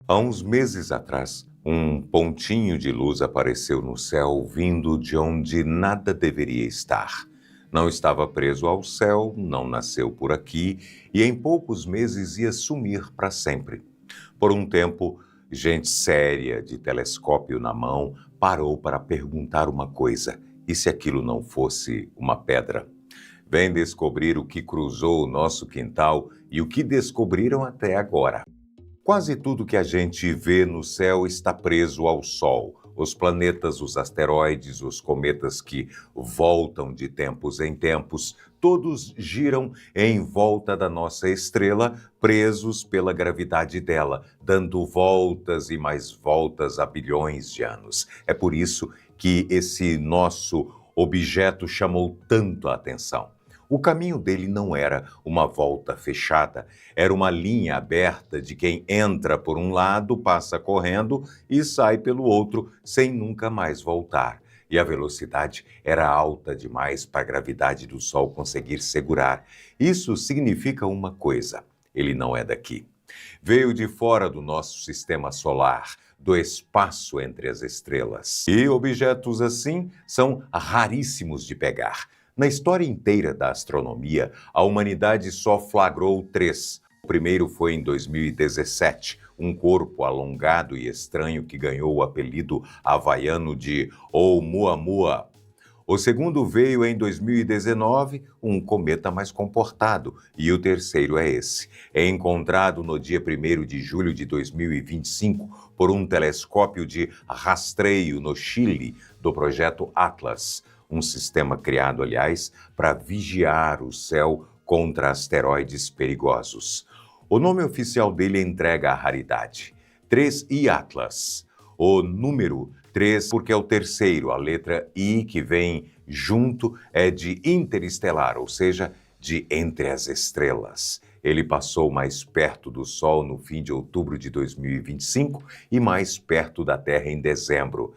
Há uns meses atrás, um pontinho de luz apareceu no céu vindo de onde nada deveria estar. Não estava preso ao céu, não nasceu por aqui e em poucos meses ia sumir para sempre. Por um tempo, gente séria, de telescópio na mão, parou para perguntar uma coisa: e se aquilo não fosse uma pedra? Vem descobrir o que cruzou o nosso quintal e o que descobriram até agora. Quase tudo que a gente vê no céu está preso ao Sol. Os planetas, os asteroides, os cometas que voltam de tempos em tempos, todos giram em volta da nossa estrela, presos pela gravidade dela, dando voltas e mais voltas há bilhões de anos. É por isso que esse nosso objeto chamou tanto a atenção. O caminho dele não era uma volta fechada, era uma linha aberta de quem entra por um lado, passa correndo e sai pelo outro sem nunca mais voltar. E a velocidade era alta demais para a gravidade do Sol conseguir segurar. Isso significa uma coisa: ele não é daqui. Veio de fora do nosso sistema solar, do espaço entre as estrelas. E objetos assim são raríssimos de pegar. Na história inteira da astronomia, a humanidade só flagrou 3. O primeiro foi em 2017, um corpo alongado e estranho que ganhou o apelido havaiano de Oumuamua. O segundo veio em 2019, um cometa mais comportado, e o terceiro é esse. É encontrado no dia 1º de julho de 2025 por um telescópio de rastreio no Chile do projeto Atlas, um sistema criado, aliás, para vigiar o céu contra asteroides perigosos. O nome oficial dele entrega a raridade: 3I Atlas. O número 3 porque é o terceiro, a letra I que vem junto é de interestelar, ou seja, de entre as estrelas. Ele passou mais perto do Sol no fim de outubro de 2025 e mais perto da Terra em dezembro.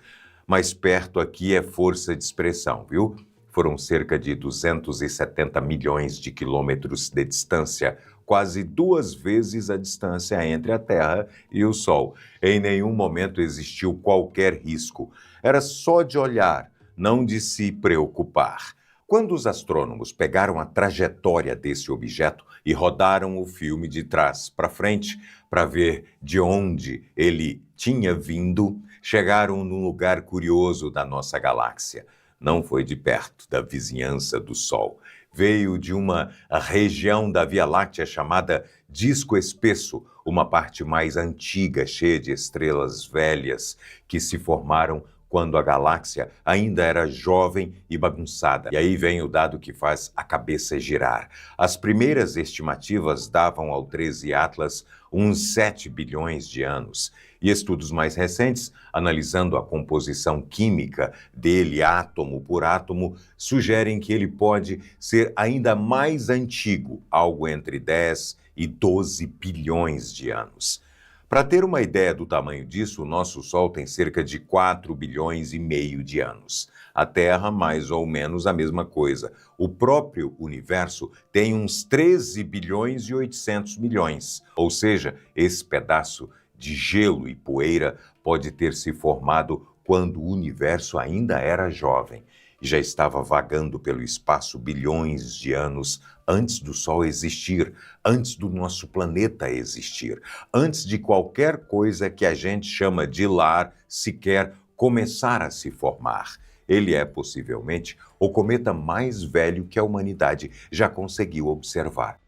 Mais perto aqui é força de expressão, viu? Foram cerca de 270 milhões de quilômetros de distância, quase 2 vezes a distância entre a Terra e o Sol. Em nenhum momento existiu qualquer risco. Era só de olhar, não de se preocupar. Quando os astrônomos pegaram a trajetória desse objeto e rodaram o filme de trás para frente para ver de onde ele tinha vindo, chegaram num lugar curioso da nossa galáxia. Não foi de perto, da vizinhança do Sol. Veio de uma região da Via Láctea chamada Disco Espesso, uma parte mais antiga, cheia de estrelas velhas que se formaram quando a galáxia ainda era jovem e bagunçada. E aí vem o dado que faz a cabeça girar. As primeiras estimativas davam ao 13 Atlas uns 7 bilhões de anos. E estudos mais recentes, analisando a composição química dele átomo por átomo, sugerem que ele pode ser ainda mais antigo, algo entre 10 e 12 bilhões de anos. Para ter uma ideia do tamanho disso, o nosso Sol tem cerca de 4 bilhões e meio de anos. A Terra, mais ou menos a mesma coisa. O próprio universo tem uns 13 bilhões e 800 milhões. Ou seja, esse pedaço de gelo e poeira pode ter se formado quando o universo ainda era jovem. E já estava vagando pelo espaço bilhões de anos antes do Sol existir, antes do nosso planeta existir, antes de qualquer coisa que a gente chama de lar sequer começar a se formar. Ele é, possivelmente, o cometa mais velho que a humanidade já conseguiu observar.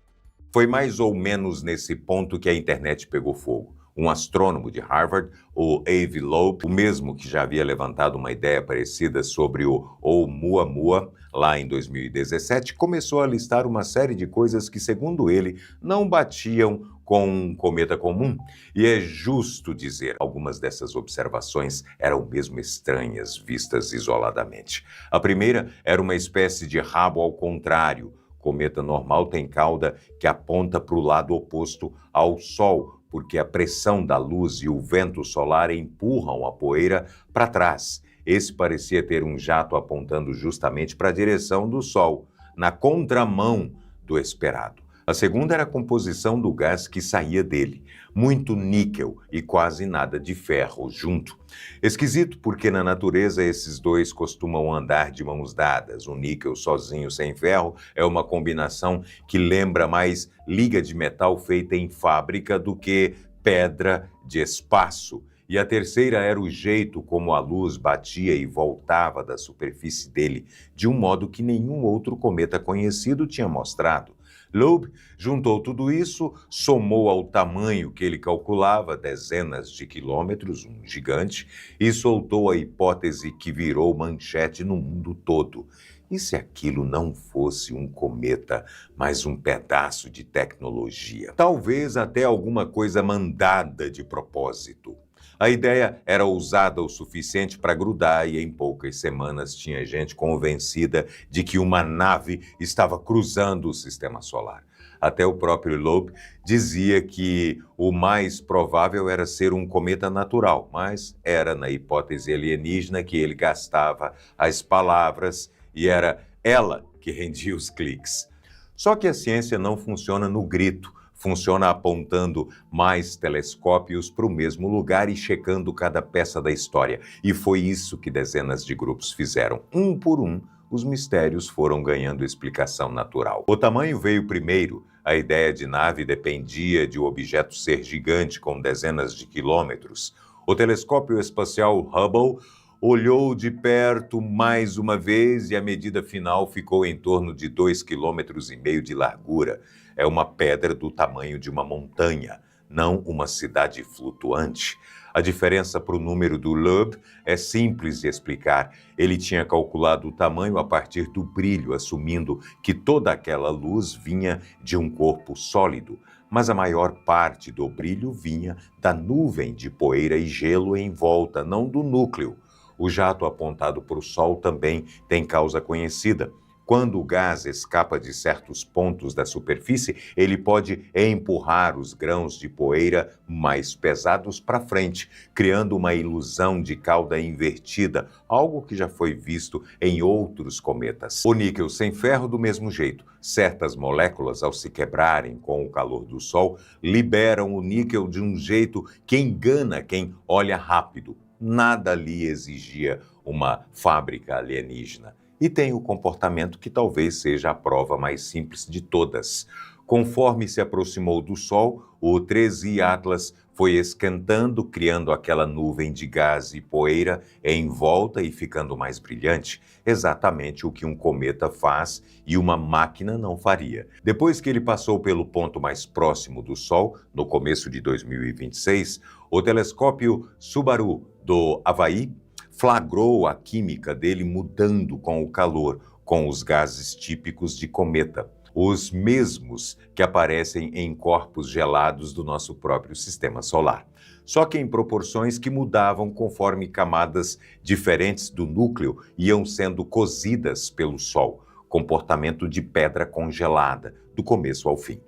Foi mais ou menos nesse ponto que a internet pegou fogo. Um astrônomo de Harvard, o Avi Loeb, o mesmo que já havia levantado uma ideia parecida sobre o Oumuamua, lá em 2017, começou a listar uma série de coisas que, segundo ele, não batiam com um cometa comum. E é justo dizer, algumas dessas observações eram mesmo estranhas, vistas isoladamente. A primeira era uma espécie de rabo ao contrário. Cometa normal tem cauda que aponta para o lado oposto ao Sol, porque a pressão da luz e o vento solar empurram a poeira para trás. Esse parecia ter um jato apontando justamente para a direção do Sol, na contramão do esperado. A segunda era a composição do gás que saía dele. Muito níquel e quase nada de ferro junto. Esquisito porque na natureza esses dois costumam andar de mãos dadas. O níquel sozinho sem ferro é uma combinação que lembra mais liga de metal feita em fábrica do que pedra de espaço. E a terceira era o jeito como a luz batia e voltava da superfície dele, de um modo que nenhum outro cometa conhecido tinha mostrado. Loeb juntou tudo isso, somou ao tamanho que ele calculava, dezenas de quilômetros, um gigante, e soltou a hipótese que virou manchete no mundo todo. E se aquilo não fosse um cometa, mas um pedaço de tecnologia? Talvez até alguma coisa mandada de propósito. A ideia era ousada o suficiente para grudar e em poucas semanas tinha gente convencida de que uma nave estava cruzando o sistema solar. Até o próprio Loeb dizia que o mais provável era ser um cometa natural, mas era na hipótese alienígena que ele gastava as palavras e era ela que rendia os cliques. Só que a ciência não funciona no grito. Funciona apontando mais telescópios para o mesmo lugar e checando cada peça da história. E foi isso que dezenas de grupos fizeram. Um por um, os mistérios foram ganhando explicação natural. O tamanho veio primeiro. A ideia de nave dependia de o objeto ser gigante, com dezenas de quilômetros. O telescópio espacial Hubble olhou de perto mais uma vez e a medida final ficou em torno de 2,5 quilômetros de largura. É uma pedra do tamanho de uma montanha, não uma cidade flutuante. A diferença para o número do Loeb é simples de explicar. Ele tinha calculado o tamanho a partir do brilho, assumindo que toda aquela luz vinha de um corpo sólido, mas a maior parte do brilho vinha da nuvem de poeira e gelo em volta, não do núcleo. O jato apontado para o Sol também tem causa conhecida. Quando o gás escapa de certos pontos da superfície, ele pode empurrar os grãos de poeira mais pesados para frente, criando uma ilusão de cauda invertida, algo que já foi visto em outros cometas. O níquel sem ferro, do mesmo jeito. Certas moléculas, ao se quebrarem com o calor do Sol, liberam o níquel de um jeito que engana quem olha rápido. Nada ali exigia uma fábrica alienígena. E tem o comportamento que talvez seja a prova mais simples de todas. Conforme se aproximou do Sol, o 13 Atlas foi esquentando, criando aquela nuvem de gás e poeira em volta e ficando mais brilhante, exatamente o que um cometa faz e uma máquina não faria. Depois que ele passou pelo ponto mais próximo do Sol, no começo de 2026, o telescópio Subaru do Havaí flagrou a química dele mudando com o calor, com os gases típicos de cometa, os mesmos que aparecem em corpos gelados do nosso próprio sistema solar. Só que em proporções que mudavam conforme camadas diferentes do núcleo iam sendo cozidas pelo Sol, comportamento de pedra congelada, do começo ao fim.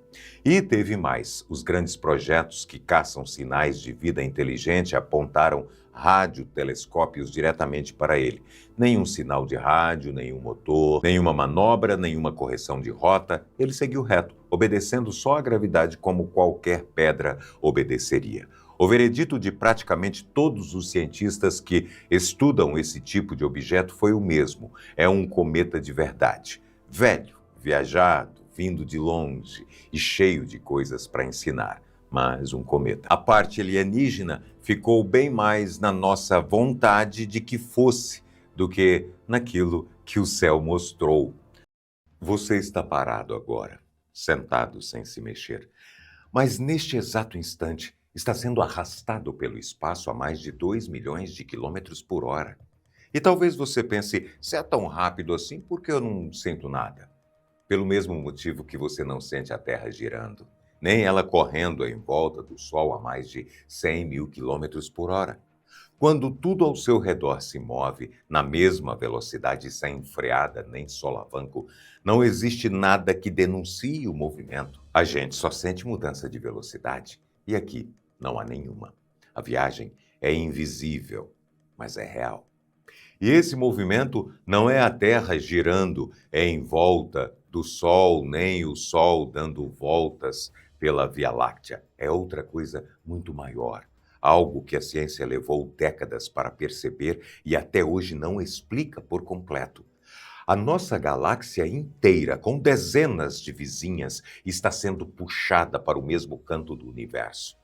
E teve mais. Os grandes projetos que caçam sinais de vida inteligente apontaram radiotelescópios diretamente para ele. Nenhum sinal de rádio, nenhum motor, nenhuma manobra, nenhuma correção de rota. Ele seguiu reto, obedecendo só a gravidade como qualquer pedra obedeceria. O veredito de praticamente todos os cientistas que estudam esse tipo de objeto foi o mesmo. É um cometa de verdade. Velho, viajado, vindo de longe e cheio de coisas para ensinar. Mas um cometa. A parte alienígena ficou bem mais na nossa vontade de que fosse do que naquilo que o céu mostrou. Você está parado agora, sentado sem se mexer. Mas neste exato instante está sendo arrastado pelo espaço a mais de 2 milhões de quilômetros por hora. E talvez você pense, se é tão rápido assim, por que eu não sinto nada? Pelo mesmo motivo que você não sente a Terra girando, nem ela correndo em volta do Sol a mais de 100 mil quilômetros por hora. Quando tudo ao seu redor se move na mesma velocidade sem freada nem solavanco, não existe nada que denuncie o movimento. A gente só sente mudança de velocidade e aqui não há nenhuma. A viagem é invisível, mas é real. E esse movimento não é a Terra girando em volta do Sol, nem o Sol dando voltas pela Via Láctea. É outra coisa muito maior. Algo que a ciência levou décadas para perceber e até hoje não explica por completo. A nossa galáxia inteira, com dezenas de vizinhas, está sendo puxada para o mesmo canto do universo.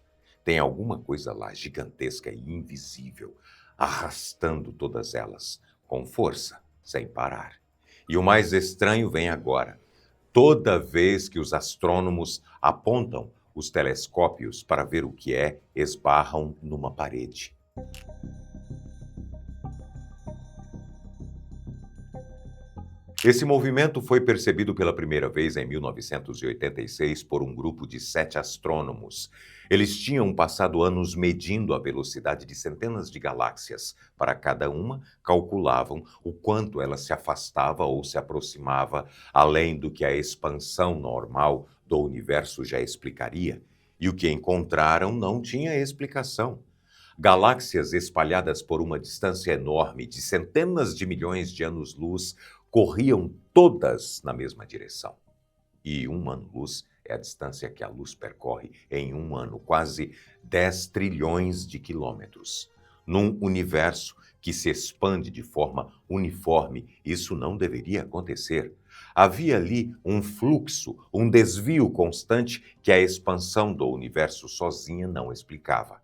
Tem alguma coisa lá gigantesca e invisível, arrastando todas elas, com força, sem parar. E o mais estranho vem agora. Toda vez que os astrônomos apontam os telescópios para ver o que é, esbarram numa parede. Esse movimento foi percebido pela primeira vez em 1986 por um grupo de 7 astrônomos. Eles tinham passado anos medindo a velocidade de centenas de galáxias. Para cada uma, calculavam o quanto ela se afastava ou se aproximava, além do que a expansão normal do universo já explicaria. E o que encontraram não tinha explicação. Galáxias espalhadas por uma distância enorme de centenas de milhões de anos-luz corriam todas na mesma direção. E um ano-luz é a distância que a luz percorre em um ano, quase 10 trilhões de quilômetros. Num universo que se expande de forma uniforme, isso não deveria acontecer. Havia ali um fluxo, um desvio constante que a expansão do universo sozinha não explicava.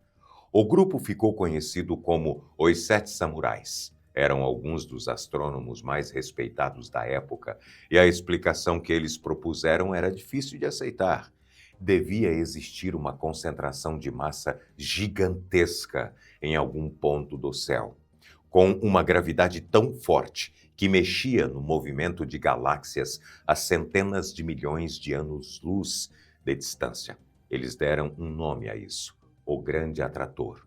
O grupo ficou conhecido como os Sete Samurais. Eram alguns dos astrônomos mais respeitados da época, e a explicação que eles propuseram era difícil de aceitar. Devia existir uma concentração de massa gigantesca em algum ponto do céu, com uma gravidade tão forte que mexia no movimento de galáxias a centenas de milhões de anos-luz de distância. Eles deram um nome a isso: o Grande Atrator.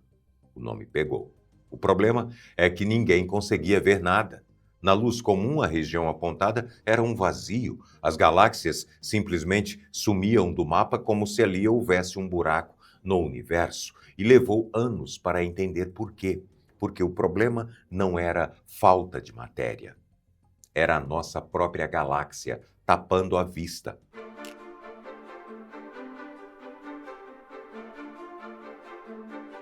O nome pegou. O problema é que ninguém conseguia ver nada. Na luz comum, a região apontada era um vazio. As galáxias simplesmente sumiam do mapa como se ali houvesse um buraco no universo. E levou anos para entender por quê. Porque o problema não era falta de matéria. Era a nossa própria galáxia tapando a vista.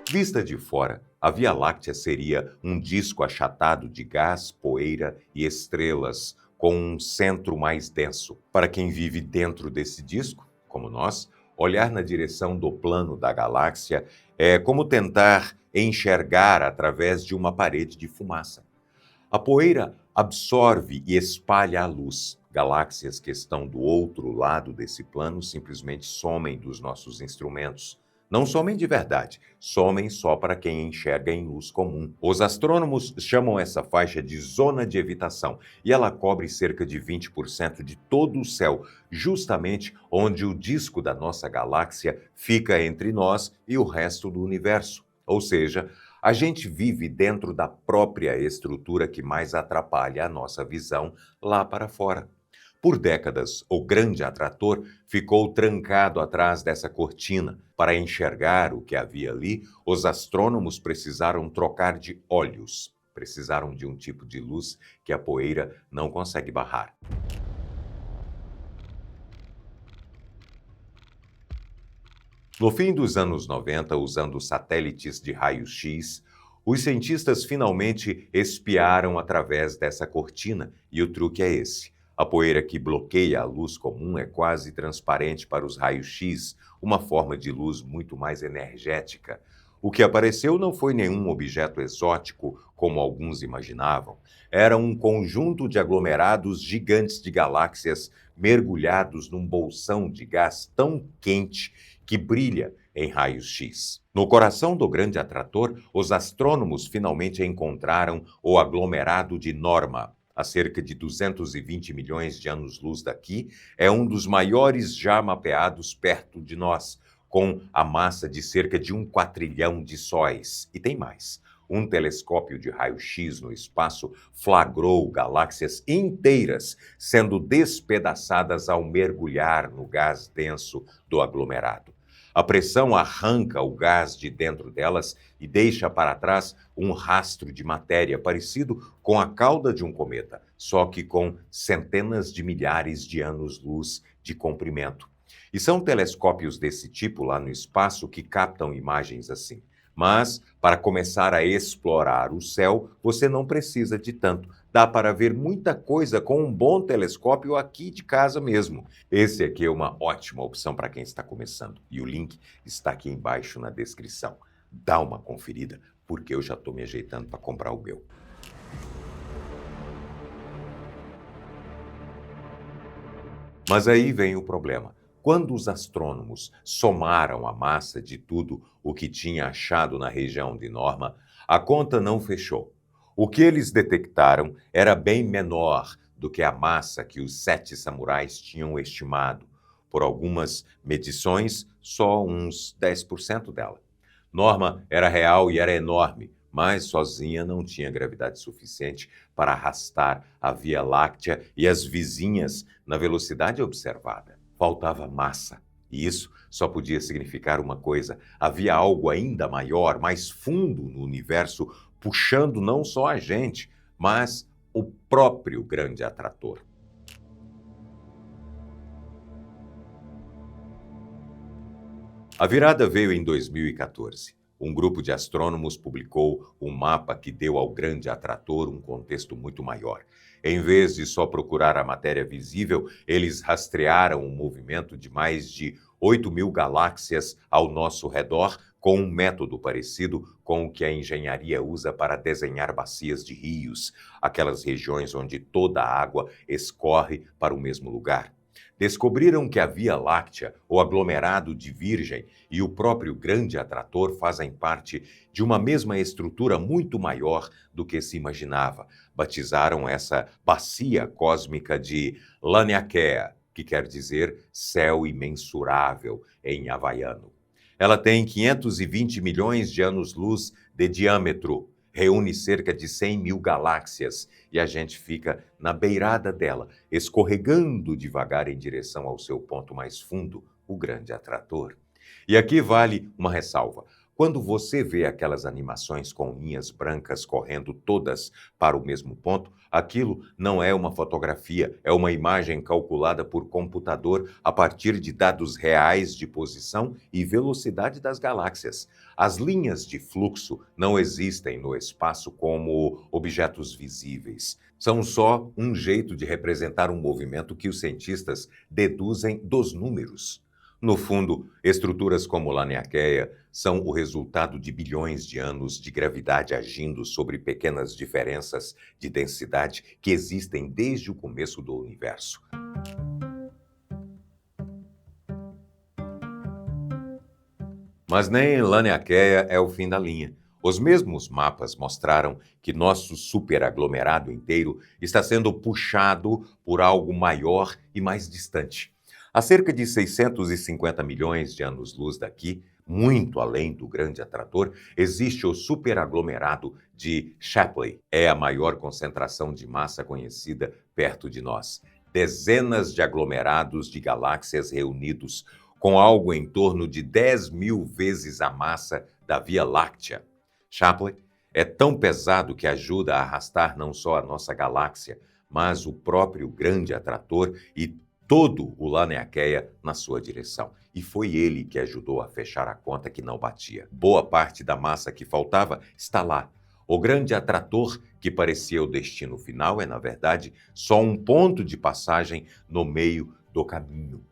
Vista de fora, a Via Láctea seria um disco achatado de gás, poeira e estrelas, com um centro mais denso. Para quem vive dentro desse disco, como nós, olhar na direção do plano da galáxia é como tentar enxergar através de uma parede de fumaça. A poeira absorve e espalha a luz. Galáxias que estão do outro lado desse plano simplesmente somem dos nossos instrumentos. Não somem de verdade, somem só para quem enxerga em luz comum. Os astrônomos chamam essa faixa de zona de evitação e ela cobre cerca de 20% de todo o céu, justamente onde o disco da nossa galáxia fica entre nós e o resto do universo. Ou seja, a gente vive dentro da própria estrutura que mais atrapalha a nossa visão lá para fora. Por décadas, o Grande Atrator ficou trancado atrás dessa cortina. Para enxergar o que havia ali, os astrônomos precisaram trocar de olhos. Precisaram de um tipo de luz que a poeira não consegue barrar. No fim dos anos 90, usando satélites de raio-x, os cientistas finalmente espiaram através dessa cortina, e o truque é esse. A poeira que bloqueia a luz comum é quase transparente para os raios-x, uma forma de luz muito mais energética. O que apareceu não foi nenhum objeto exótico, como alguns imaginavam. Era um conjunto de aglomerados gigantes de galáxias mergulhados num bolsão de gás tão quente que brilha em raios-x. No coração do Grande Atrator, os astrônomos finalmente encontraram o aglomerado de Norma. A cerca de 220 milhões de anos-luz daqui, é um dos maiores já mapeados perto de nós, com a massa de cerca de 1 quatrilhão de sóis. E tem mais. Um telescópio de raio-x no espaço flagrou galáxias inteiras sendo despedaçadas ao mergulhar no gás denso do aglomerado. A pressão arranca o gás de dentro delas e deixa para trás um rastro de matéria parecido com a cauda de um cometa, só que com centenas de milhares de anos-luz de comprimento. E são telescópios desse tipo lá no espaço que captam imagens assim. Mas, para começar a explorar o céu, você não precisa de tanto. Dá para ver muita coisa com um bom telescópio aqui de casa mesmo. Esse aqui é uma ótima opção para quem está começando. E o link está aqui embaixo na descrição. Dá uma conferida, porque eu já estou me ajeitando para comprar o meu. Mas aí vem o problema. Quando os astrônomos somaram a massa de tudo o que tinha achado na região de Norma, a conta não fechou. O que eles detectaram era bem menor do que a massa que os 7 samurais tinham estimado. Por algumas medições, só uns 10% dela. Norma era real e era enorme, mas sozinha não tinha gravidade suficiente para arrastar a Via Láctea e as vizinhas na velocidade observada. Faltava massa. E isso só podia significar uma coisa: havia algo ainda maior, mais fundo no universo, puxando não só a gente, mas o próprio grande atrator. A virada veio em 2014. Um grupo de astrônomos publicou um mapa que deu ao grande atrator um contexto muito maior. Em vez de só procurar a matéria visível, eles rastrearam o movimento de mais de 8.000 galáxias ao nosso redor com um método parecido com o que a engenharia usa para desenhar bacias de rios, aquelas regiões onde toda a água escorre para o mesmo lugar. Descobriram que a Via Láctea, o aglomerado de Virgem e o próprio grande atrator fazem parte de uma mesma estrutura muito maior do que se imaginava. Batizaram essa bacia cósmica de Laniakea, que quer dizer céu imensurável em havaiano. Ela tem 520 milhões de anos-luz de diâmetro, reúne cerca de 100.000 galáxias e a gente fica na beirada dela, escorregando devagar em direção ao seu ponto mais fundo, o grande atrator. E aqui vale uma ressalva. Quando você vê aquelas animações com linhas brancas correndo todas para o mesmo ponto, aquilo não é uma fotografia, é uma imagem calculada por computador a partir de dados reais de posição e velocidade das galáxias. As linhas de fluxo não existem no espaço como objetos visíveis. São só um jeito de representar um movimento que os cientistas deduzem dos números. No fundo, estruturas como Laniakea são o resultado de bilhões de anos de gravidade agindo sobre pequenas diferenças de densidade que existem desde o começo do universo. Mas nem Laniakea é o fim da linha. Os mesmos mapas mostraram que nosso superaglomerado inteiro está sendo puxado por algo maior e mais distante. A cerca de 650 milhões de anos-luz daqui, muito além do grande atrator, existe o superaglomerado de Shapley. É a maior concentração de massa conhecida perto de nós. Dezenas de aglomerados de galáxias reunidos, com algo em torno de 10.000 vezes a massa da Via Láctea. Shapley é tão pesado que ajuda a arrastar não só a nossa galáxia, mas o próprio grande atrator e todo o Laniakea na sua direção. E foi ele que ajudou a fechar a conta que não batia. Boa parte da massa que faltava está lá. O grande atrator, que parecia o destino final, é, na verdade, só um ponto de passagem no meio do caminho.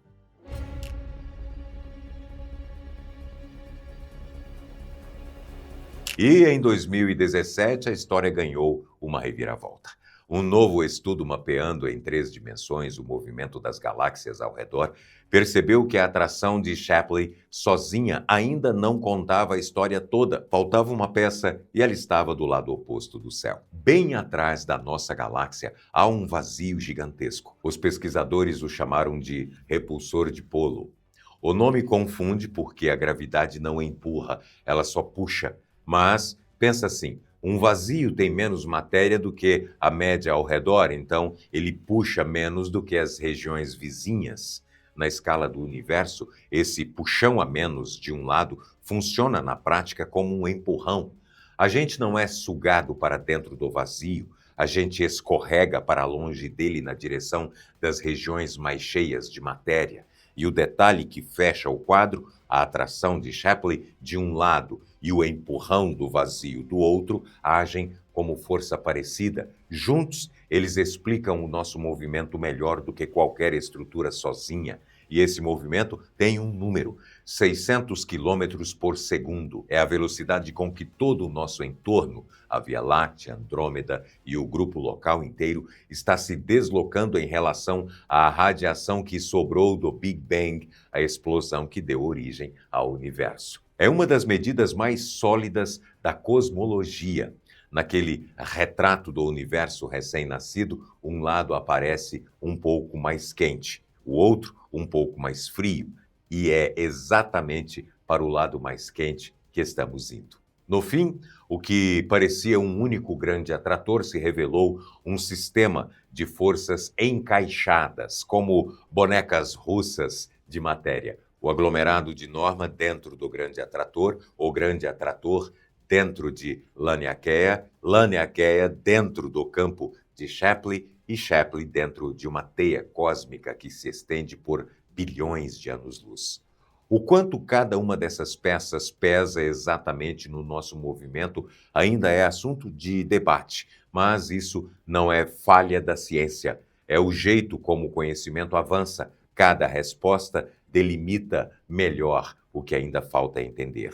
E em 2017 a história ganhou uma reviravolta. Um novo estudo mapeando em 3 dimensões o movimento das galáxias ao redor percebeu que a atração de Shapley sozinha ainda não contava a história toda. Faltava uma peça e ela estava do lado oposto do céu. Bem atrás da nossa galáxia há um vazio gigantesco. Os pesquisadores o chamaram de repulsor dipolo. O nome confunde porque a gravidade não empurra, ela só puxa. Mas, pensa assim, um vazio tem menos matéria do que a média ao redor, então ele puxa menos do que as regiões vizinhas. Na escala do universo, esse puxão a menos de um lado funciona na prática como um empurrão. A gente não é sugado para dentro do vazio, a gente escorrega para longe dele na direção das regiões mais cheias de matéria. E o detalhe que fecha o quadro, a atração de Shapley de um lado e o empurrão do vazio do outro, agem como força parecida. Juntos, eles explicam o nosso movimento melhor do que qualquer estrutura sozinha. E esse movimento tem um número: 600 quilômetros por segundo. É a velocidade com que todo o nosso entorno, a Via Láctea, Andrômeda e o grupo local inteiro, está se deslocando em relação à radiação que sobrou do Big Bang, a explosão que deu origem ao universo. É uma das medidas mais sólidas da cosmologia. Naquele retrato do universo recém-nascido, um lado aparece um pouco mais quente, o outro um pouco mais frio, e é exatamente para o lado mais quente que estamos indo. No fim, o que parecia um único grande atrator se revelou um sistema de forças encaixadas, como bonecas russas de matéria. O aglomerado de Norma dentro do grande atrator, o grande atrator dentro de Laniakea, Laniakea dentro do campo de Shapley e Shapley dentro de uma teia cósmica que se estende por bilhões de anos-luz. O quanto cada uma dessas peças pesa exatamente no nosso movimento ainda é assunto de debate, mas isso não é falha da ciência. É o jeito como o conhecimento avança. Cada resposta delimita melhor o que ainda falta entender.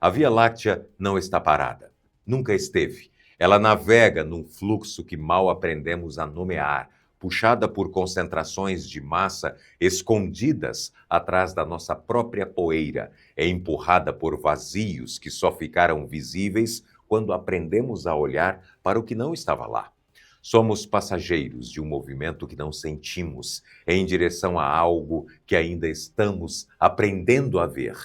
A Via Láctea não está parada. Nunca esteve. Ela navega num fluxo que mal aprendemos a nomear, puxada por concentrações de massa escondidas atrás da nossa própria poeira, é empurrada por vazios que só ficaram visíveis quando aprendemos a olhar para o que não estava lá. Somos passageiros de um movimento que não sentimos, em direção a algo que ainda estamos aprendendo a ver.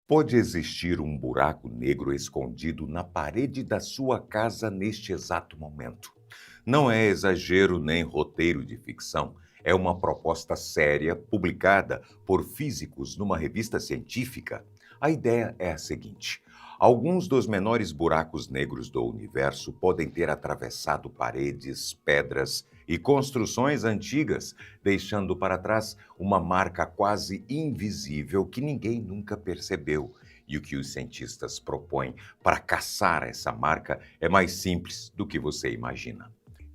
Pode existir um buraco negro escondido na parede da sua casa neste exato momento. Não é exagero nem roteiro de ficção. É uma proposta séria publicada por físicos numa revista científica. A ideia é a seguinte: alguns dos menores buracos negros do universo podem ter atravessado paredes, pedras e construções antigas, deixando para trás uma marca quase invisível que ninguém nunca percebeu. E o que os cientistas propõem para caçar essa marca é mais simples do que você imagina.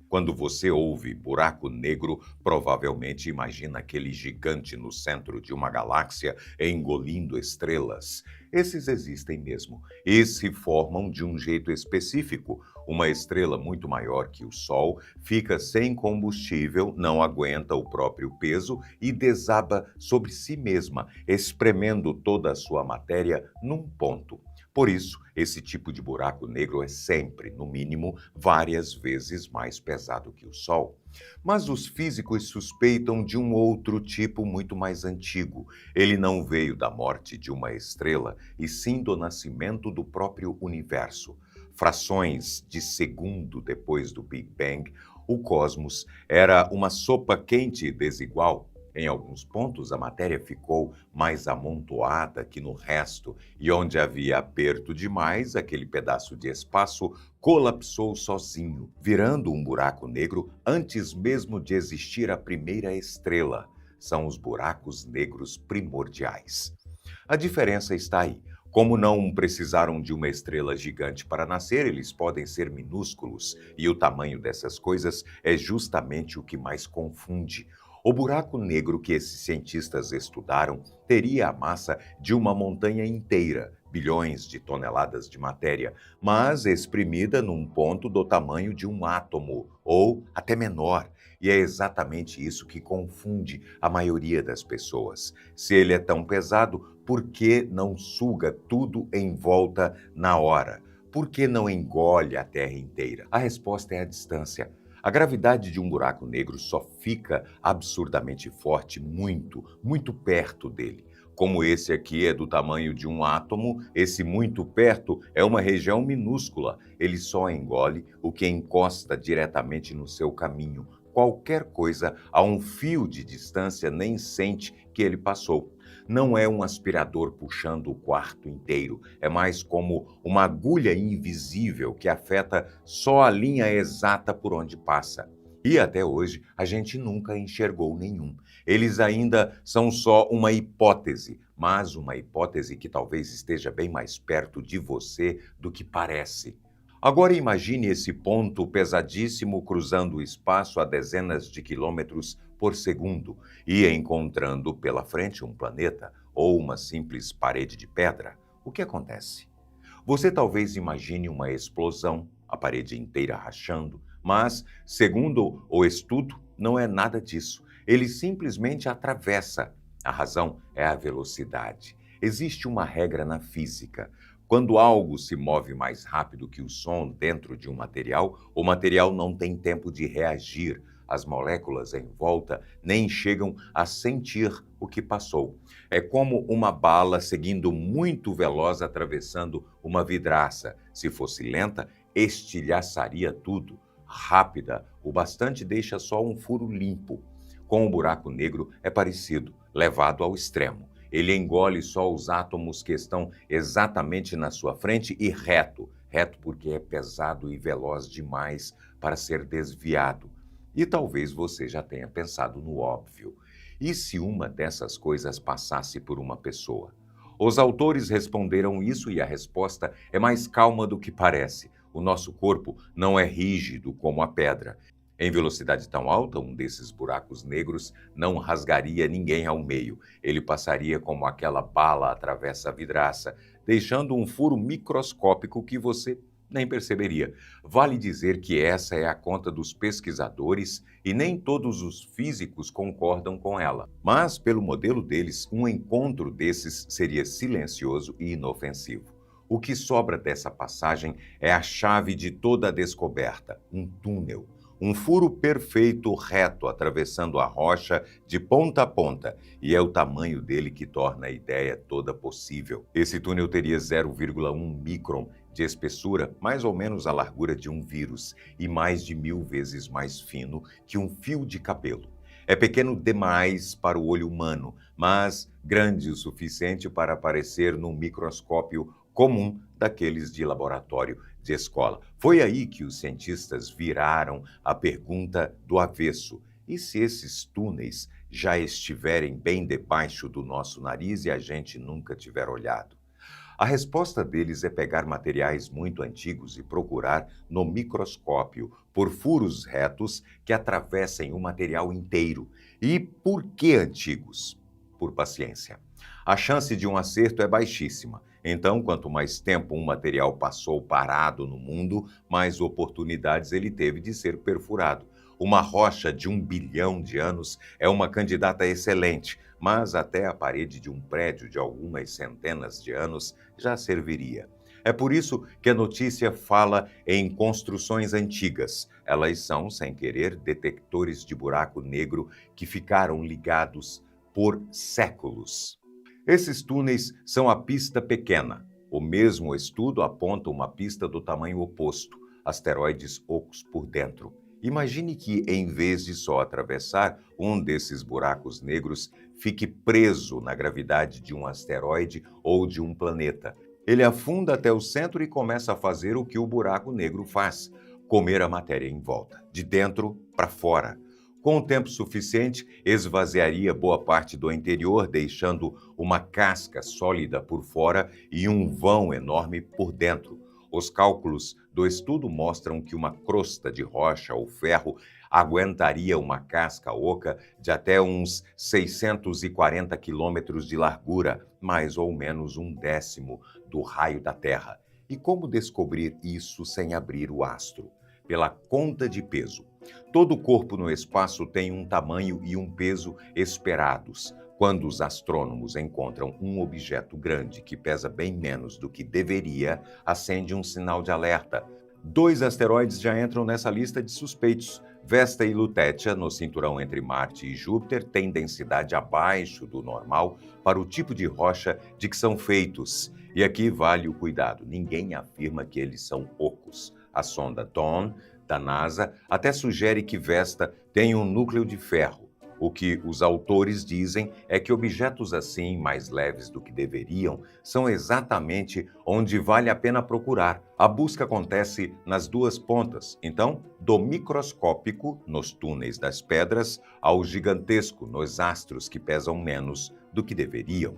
Quando você ouve buraco negro, provavelmente imagina aquele gigante no centro de uma galáxia engolindo estrelas. Esses existem mesmo e se formam de um jeito específico. Uma estrela muito maior que o Sol fica sem combustível, não aguenta o próprio peso e desaba sobre si mesma, espremendo toda a sua matéria num ponto. Por isso, esse tipo de buraco negro é sempre, no mínimo, várias vezes mais pesado que o Sol. Mas os físicos suspeitam de um outro tipo muito mais antigo. Ele não veio da morte de uma estrela, e sim do nascimento do próprio universo. Frações de segundo depois do Big Bang, o cosmos era uma sopa quente e desigual. Em alguns pontos, a matéria ficou mais amontoada que no resto, e onde havia aperto demais, aquele pedaço de espaço colapsou sozinho, virando um buraco negro antes mesmo de existir a primeira estrela. São os buracos negros primordiais. A diferença está aí. Como não precisaram de uma estrela gigante para nascer, eles podem ser minúsculos, e o tamanho dessas coisas é justamente o que mais confunde. O buraco negro que esses cientistas estudaram teria a massa de uma montanha inteira, bilhões de toneladas de matéria, mas exprimida num ponto do tamanho de um átomo, ou até menor. E é exatamente isso que confunde a maioria das pessoas. Se ele é tão pesado, por que não suga tudo em volta na hora? Por que não engole a Terra inteira? A resposta é a distância. A gravidade de um buraco negro só fica absurdamente forte muito, muito perto dele. Como esse aqui é do tamanho de um átomo, esse muito perto é uma região minúscula. Ele só engole o que encosta diretamente no seu caminho. Qualquer coisa a um fio de distância nem sente que ele passou. Não é um aspirador puxando o quarto inteiro, é mais como uma agulha invisível que afeta só a linha exata por onde passa. E até hoje a gente nunca enxergou nenhum. Eles ainda são só uma hipótese, mas uma hipótese que talvez esteja bem mais perto de você do que parece. Agora imagine esse ponto pesadíssimo cruzando o espaço a dezenas de quilômetros por segundo e encontrando pela frente um planeta ou uma simples parede de pedra. O que acontece? Você talvez imagine uma explosão, a parede inteira rachando, mas, segundo o estudo, não é nada disso. Ele simplesmente atravessa. A razão é a velocidade. Existe uma regra na física. Quando algo se move mais rápido que o som dentro de um material, o material não tem tempo de reagir. As moléculas em volta nem chegam a sentir o que passou. É como uma bala seguindo muito veloz atravessando uma vidraça. Se fosse lenta, estilhaçaria tudo. Rápida, o bastante deixa só um furo limpo. Com o buraco negro é parecido, levado ao extremo. Ele engole só os átomos que estão exatamente na sua frente e reto. Reto porque é pesado e veloz demais para ser desviado. E talvez você já tenha pensado no óbvio. E se uma dessas coisas passasse por uma pessoa? Os autores responderam isso e a resposta é mais calma do que parece. O nosso corpo não é rígido como a pedra. Em velocidade tão alta, um desses buracos negros não rasgaria ninguém ao meio. Ele passaria como aquela bala atravessa a vidraça, deixando um furo microscópico que você nem perceberia. Vale dizer que essa é a conta dos pesquisadores e nem todos os físicos concordam com ela. Mas, pelo modelo deles, um encontro desses seria silencioso e inofensivo. O que sobra dessa passagem é a chave de toda a descoberta, um túnel. Um furo perfeito reto atravessando a rocha de ponta a ponta, e é o tamanho dele que torna a ideia toda possível. Esse túnel teria 0,1 micron de espessura, mais ou menos a largura de um vírus, e mais de 1000 vezes mais fino que um fio de cabelo. É pequeno demais para o olho humano, mas grande o suficiente para aparecer num microscópio comum daqueles de laboratório de escola. Foi aí que os cientistas viraram a pergunta do avesso. E se esses túneis já estiverem bem debaixo do nosso nariz e a gente nunca tiver olhado? A resposta deles é pegar materiais muito antigos e procurar no microscópio por furos retos que atravessem o material inteiro. E por que antigos? Por paciência. A chance de um acerto é baixíssima. Então, quanto mais tempo um material passou parado no mundo, mais oportunidades ele teve de ser perfurado. Uma rocha de 1 bilhão de anos é uma candidata excelente, mas até a parede de um prédio de algumas centenas de anos já serviria. É por isso que a notícia fala em construções antigas. Elas são, sem querer, detectores de buraco negro que ficaram ligados por séculos. Esses túneis são a pista pequena. O mesmo estudo aponta uma pista do tamanho oposto, asteroides ocos por dentro. Imagine que, em vez de só atravessar um desses buracos negros, fique preso na gravidade de um asteroide ou de um planeta. Ele afunda até o centro e começa a fazer o que o buraco negro faz: comer a matéria em volta, de dentro para fora. Com o tempo suficiente, esvaziaria boa parte do interior, deixando uma casca sólida por fora e um vão enorme por dentro. Os cálculos do estudo mostram que uma crosta de rocha ou ferro aguentaria uma casca oca de até uns 640 quilômetros de largura, mais ou menos 1/10 do raio da Terra. E como descobrir isso sem abrir o astro? Pela conta de peso. Todo corpo no espaço tem um tamanho e um peso esperados. Quando os astrônomos encontram um objeto grande que pesa bem menos do que deveria, acende um sinal de alerta. 2 asteroides já entram nessa lista de suspeitos. Vesta e Lutétia, no cinturão entre Marte e Júpiter, têm densidade abaixo do normal para o tipo de rocha de que são feitos. E aqui vale o cuidado: ninguém afirma que eles são ocos. A sonda Dawn, da NASA, até sugere que Vesta tem um núcleo de ferro. O que os autores dizem é que objetos assim, mais leves do que deveriam, são exatamente onde vale a pena procurar. A busca acontece nas duas pontas, então, do microscópico, nos túneis das pedras, ao gigantesco, nos astros que pesam menos do que deveriam.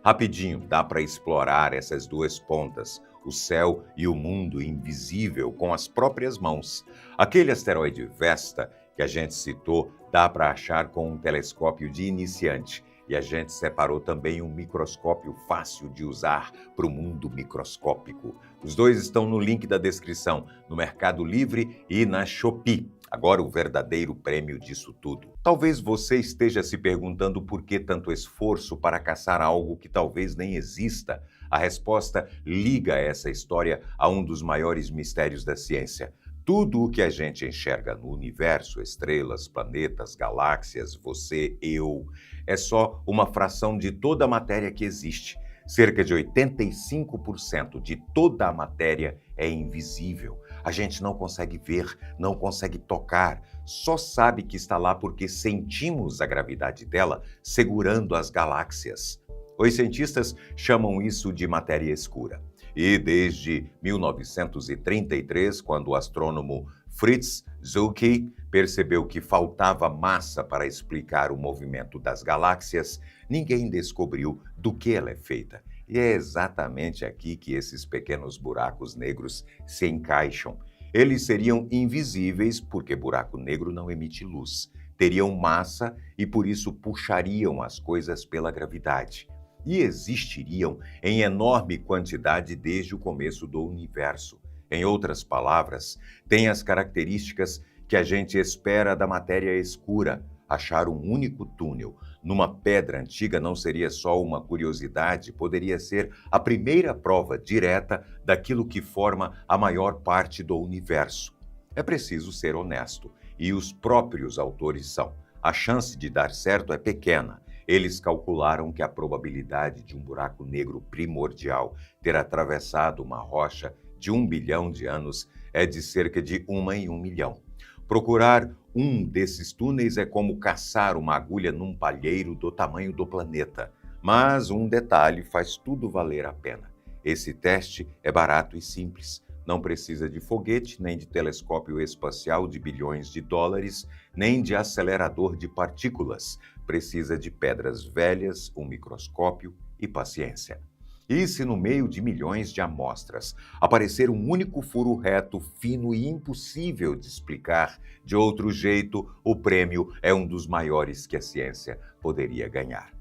Rapidinho, dá para explorar essas duas pontas, o céu e o mundo invisível, com as próprias mãos. Aquele asteroide Vesta que a gente citou, dá para achar com um telescópio de iniciante. E a gente separou também um microscópio fácil de usar para o mundo microscópico. Os dois estão no link da descrição, no Mercado Livre e na Shopee. Agora, o verdadeiro prêmio disso tudo. Talvez você esteja se perguntando por que tanto esforço para caçar algo que talvez nem exista. A resposta liga essa história a um dos maiores mistérios da ciência. Tudo o que a gente enxerga no universo, estrelas, planetas, galáxias, você, eu, é só uma fração de toda a matéria que existe. Cerca de 85% de toda a matéria é invisível. A gente não consegue ver, não consegue tocar, só sabe que está lá porque sentimos a gravidade dela segurando as galáxias. Os cientistas chamam isso de matéria escura. E desde 1933, quando o astrônomo Fritz Zwicky percebeu que faltava massa para explicar o movimento das galáxias, ninguém descobriu do que ela é feita. E é exatamente aqui que esses pequenos buracos negros se encaixam. Eles seriam invisíveis porque buraco negro não emite luz. Teriam massa e por isso puxariam as coisas pela gravidade. E existiriam em enorme quantidade desde o começo do universo. Em outras palavras, têm as características que a gente espera da matéria escura. Achar um único túnel numa pedra antiga não seria só uma curiosidade, poderia ser a primeira prova direta daquilo que forma a maior parte do universo. É preciso ser honesto, e os próprios autores são. A chance de dar certo é pequena. Eles calcularam que a probabilidade de um buraco negro primordial ter atravessado uma rocha de 1 bilhão de anos é de cerca de 1 em 1 milhão. Procurar um desses túneis é como caçar uma agulha num palheiro do tamanho do planeta. Mas um detalhe faz tudo valer a pena. Esse teste é barato e simples. Não precisa de foguete, nem de telescópio espacial de bilhões de dólares, nem de acelerador de partículas. Precisa de pedras velhas, um microscópio e paciência. E se no meio de milhões de amostras aparecer um único furo reto, fino e impossível de explicar de outro jeito, o prêmio é um dos maiores que a ciência poderia ganhar.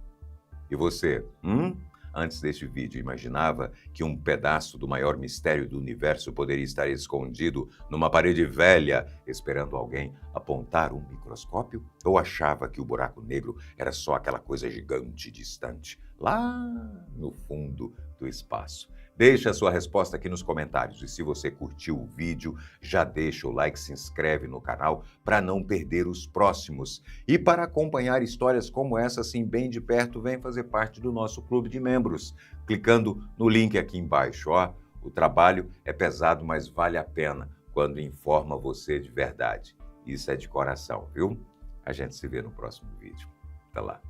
E você, antes deste vídeo, imaginava que um pedaço do maior mistério do universo poderia estar escondido numa parede velha, esperando alguém apontar um microscópio? Ou achava que o buraco negro era só aquela coisa gigante e distante, lá no fundo do espaço? Deixa a sua resposta aqui nos comentários. E se você curtiu o vídeo, já deixa o like, se inscreve no canal para não perder os próximos. E para acompanhar histórias como essa, assim, bem de perto, vem fazer parte do nosso clube de membros, clicando no link aqui embaixo. O trabalho é pesado, mas vale a pena quando informa você de verdade. Isso é de coração, viu? A gente se vê no próximo vídeo. Até lá.